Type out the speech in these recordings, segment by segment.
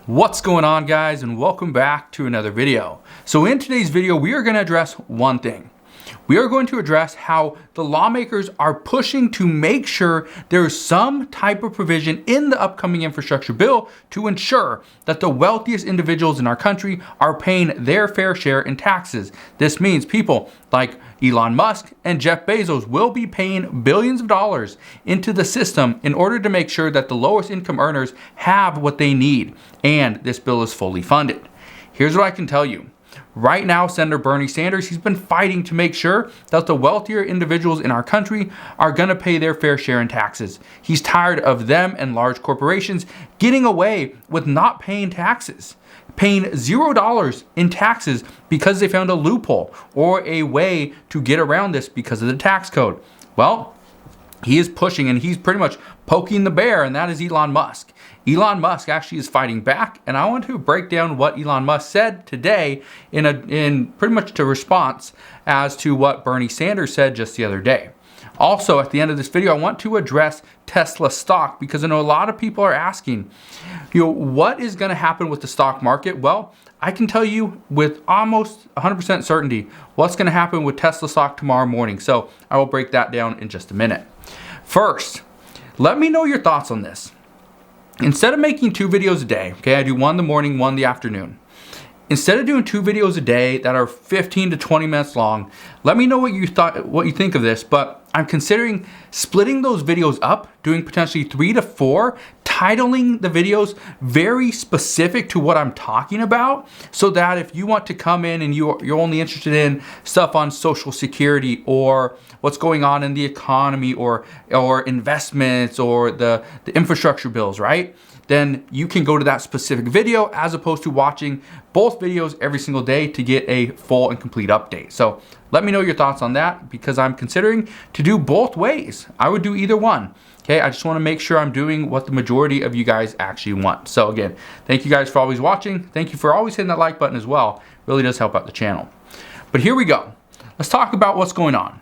What's going on, guys, and welcome back to another video. So in today's video, we are going to address one thing. We are going to address how the lawmakers are pushing to make sure there is some type of provision in the upcoming infrastructure bill to ensure that the wealthiest individuals in our country are paying their fair share in taxes. This means people like Elon Musk and Jeff Bezos will be paying billions of dollars into the system in order to make sure that the lowest income earners have what they need, and this bill is fully funded. Here's what I can tell you. Right now, Senator Bernie Sanders, he's been fighting to make sure that the wealthier individuals in our country are going to pay their fair share in taxes. He's tired of them and large corporations getting away with not paying taxes, paying $0 in taxes because they found a loophole or a way to get around this because of the tax code. Well, he is pushing and he's pretty much poking the bear, and that is Elon Musk. Elon Musk actually is fighting back, and I want to break down what Elon Musk said today in pretty much a response as to what Bernie Sanders said just the other day. Also, at the end of this video, I want to address Tesla stock because I know a lot of people are asking, what is going to happen with the stock market? Well, I can tell you with almost 100% certainty what's going to happen with Tesla stock tomorrow morning. So I will break that down in just a minute. First, let me know your thoughts on this. Instead of making 2 videos a day, okay, I do one in the morning, one in the afternoon. Instead of doing 2 videos a day that are 15 to 20 minutes long, let me know what you think of this, but I'm considering splitting those videos up, doing potentially 3 to 4, titling the videos very specific to what I'm talking about, so that if you want to come in and you're only interested in stuff on Social Security or what's going on in the economy or investments or the infrastructure bills, right? Then you can go to that specific video as opposed to watching both videos every single day to get a full and complete update. So let me know your thoughts on that because I'm considering to do both ways. I would do either one. Okay, I just want to make sure I'm doing what the majority of you guys actually want. So again, thank you guys for always watching. Thank you for always hitting that like button as well. It really does help out the channel. But here we go. Let's talk about what's going on.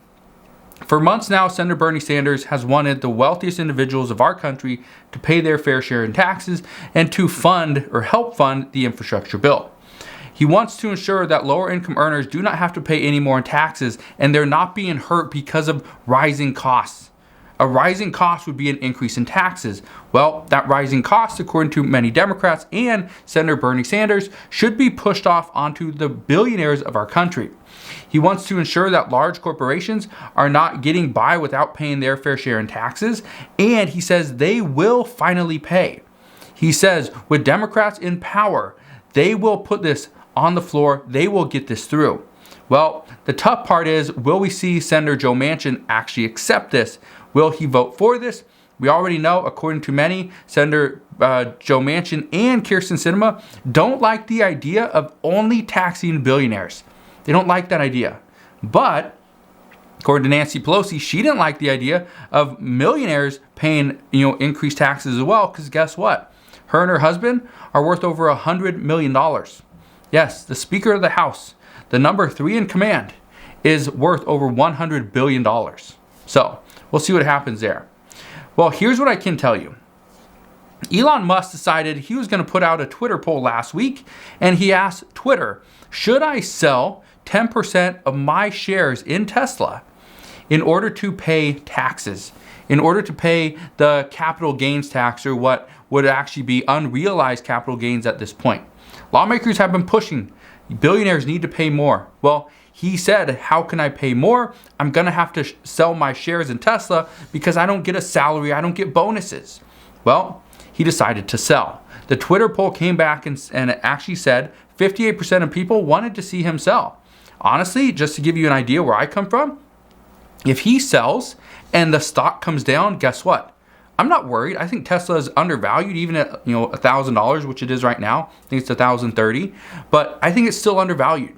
For months now, Senator Bernie Sanders has wanted the wealthiest individuals of our country to pay their fair share in taxes and to fund or help fund the infrastructure bill. He wants to ensure that lower income earners do not have to pay any more in taxes and they're not being hurt because of rising costs. A rising cost would be an increase in taxes. Well, that rising cost, according to many Democrats and Senator Bernie Sanders, should be pushed off onto the billionaires of our country. He wants to ensure that large corporations are not getting by without paying their fair share in taxes, and he says they will finally pay. He says with Democrats in power, they will put this on the floor, they will get this through. Well, the tough part is, will we see Senator Joe Manchin actually accept this? Will he vote for this? We already know, according to many, Senator Joe Manchin and Kyrsten Sinema don't like the idea of only taxing billionaires. They don't like that idea. But according to Nancy Pelosi, she didn't like the idea of millionaires paying, increased taxes as well, because guess what? Her and her husband are worth over $100 million. Yes, the Speaker of the House, the number 3 in command, is worth over $100 billion. So we'll see what happens there. Well, here's what I can tell you. Elon Musk decided he was going to put out a Twitter poll last week, and he asked Twitter, should I sell 10% of my shares in Tesla in order to pay taxes, in order to pay the capital gains tax, or what would actually be unrealized capital gains at this point? Lawmakers have been pushing. Billionaires need to pay more. Well, he said, how can I pay more? I'm going to have to sell my shares in Tesla because I don't get a salary, I don't get bonuses. Well, he decided to sell. The Twitter poll came back and it actually said 58% of people wanted to see him sell. Honestly, just to give you an idea where I come from, if he sells and the stock comes down, guess what? I'm not worried. I think Tesla is undervalued even at $1,000, which it is right now. I think it's $1,030, but I think it's still undervalued.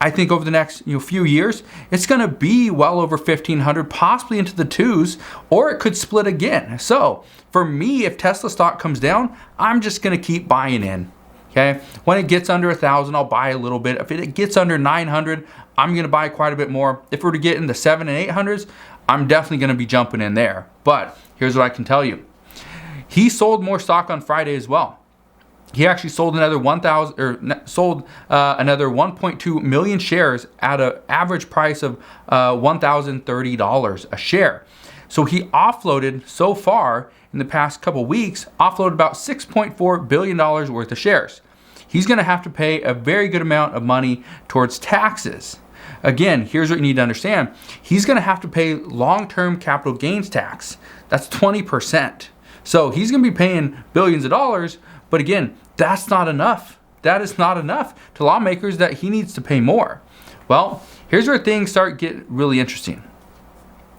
I think over the next few years, it's going to be well over 1,500, possibly into the 2s, or it could split again. So for me, if Tesla stock comes down, I'm just going to keep buying in. Okay, when it gets under 1,000, I'll buy a little bit. If it gets under 900, I'm going to buy quite a bit more. If we're to get in the 700s and 800s, I'm definitely going to be jumping in there. But here's what I can tell you. He sold more stock on Friday as well. he actually sold another 1.2 million shares at an average price of $1,030 a share. So he offloaded so far in the past couple weeks, offloaded about $6.4 billion worth of shares. He's going to have to pay a very good amount of money towards taxes. Again, here's what you need to understand. He's going to have to pay long-term capital gains tax. That's 20%. So he's going to be paying billions of dollars, but again, that's not enough. That is not enough to lawmakers that he needs to pay more. Well, here's where things start getting really interesting.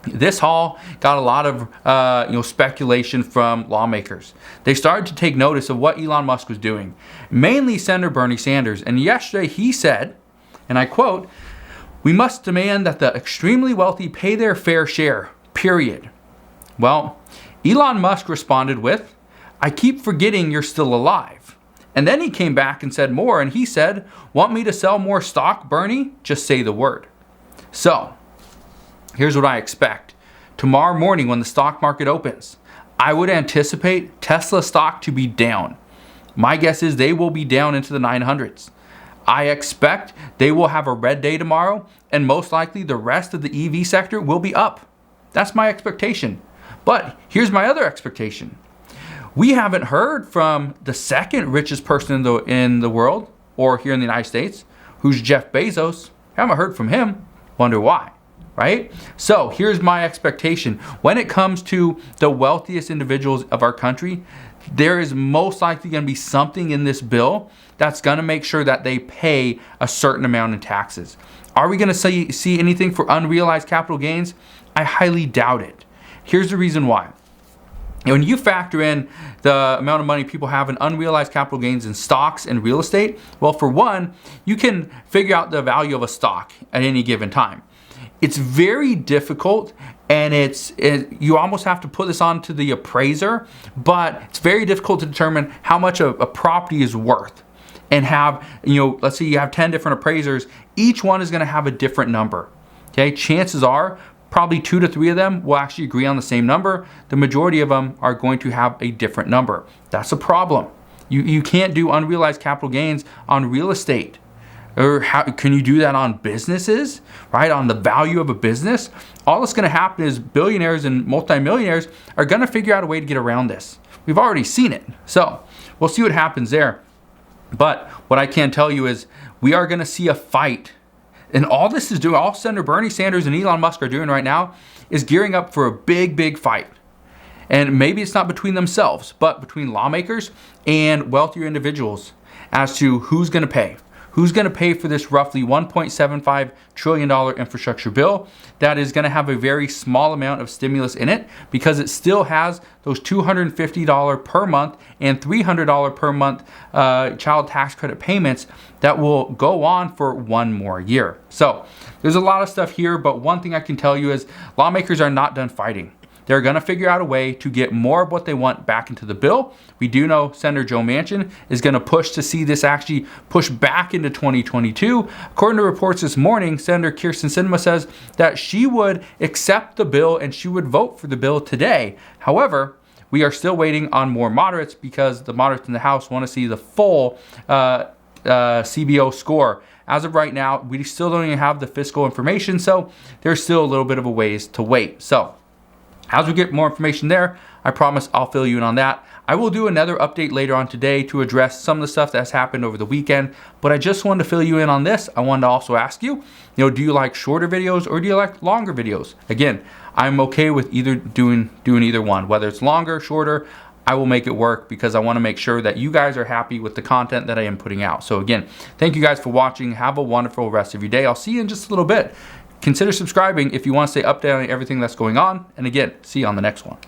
This haul got a lot of speculation from lawmakers. They started to take notice of what Elon Musk was doing, mainly Senator Bernie Sanders. And yesterday he said, and I quote, "We must demand that the extremely wealthy pay their fair share, period." Well, Elon Musk responded with, "I keep forgetting you're still alive." And then he came back and said more, and he said, "Want me to sell more stock, Bernie? Just say the word." So, here's what I expect. Tomorrow morning when the stock market opens, I would anticipate Tesla stock to be down. My guess is they will be down into the 900s. I expect they will have a red day tomorrow, and most likely the rest of the EV sector will be up. That's my expectation. But here's my other expectation. We haven't heard from the second richest person in the world, or here in the United States, who's Jeff Bezos. Haven't heard from him. Wonder why, right? So here's my expectation. When it comes to the wealthiest individuals of our country, there is most likely going to be something in this bill that's going to make sure that they pay a certain amount in taxes. Are we going to see anything for unrealized capital gains? I highly doubt it. Here's the reason why. When you factor in the amount of money people have in unrealized capital gains in stocks and real estate, well, for one, you can figure out the value of a stock at any given time. It's very difficult, and you almost have to put this onto the appraiser, but it's very difficult to determine how much a property is worth. And have, let's say you have 10 different appraisers, each one is going to have a different number. Okay, chances are probably 2 to 3 of them will actually agree on the same number. The majority of them are going to have a different number. That's a problem. You can't do unrealized capital gains on real estate. Or how can you do that on businesses, right? On the value of a business? All that's going to happen is billionaires and multimillionaires are going to figure out a way to get around this. We've already seen it. So we'll see what happens there. But what I can tell you is we are going to see a fight. And all this is doing, all Senator Bernie Sanders and Elon Musk are doing right now is gearing up for a big, big fight. And maybe it's not between themselves, but between lawmakers and wealthier individuals as to who's going to pay. Who's going to pay for this roughly $1.75 trillion infrastructure bill that is going to have a very small amount of stimulus in it because it still has those $250 per month and $300 per month child tax credit payments that will go on for one more year. So there's a lot of stuff here, but one thing I can tell you is lawmakers are not done fighting. They're going to figure out a way to get more of what they want back into the bill. We do know Senator Joe Manchin is going to push to see this actually push back into 2022. According to reports this morning, Senator Kyrsten Sinema says that she would accept the bill and she would vote for the bill today. However, we are still waiting on more moderates because the moderates in the House want to see the full CBO score. As of right now, we still don't even have the fiscal information, so there's still a little bit of a ways to wait. So as we get more information there, I promise I'll fill you in on that. I will do another update later on today to address some of the stuff that's happened over the weekend, but I just wanted to fill you in on this. I wanted to also ask you, do you like shorter videos or do you like longer videos? Again, I'm okay with doing either one, whether it's longer, shorter. I will make it work because I want to make sure that you guys are happy with the content that I am putting out. So again, thank you guys for watching. Have a wonderful rest of your day. I'll see you in just a little bit. Consider subscribing if you want to stay updated on everything that's going on. And again, see you on the next one.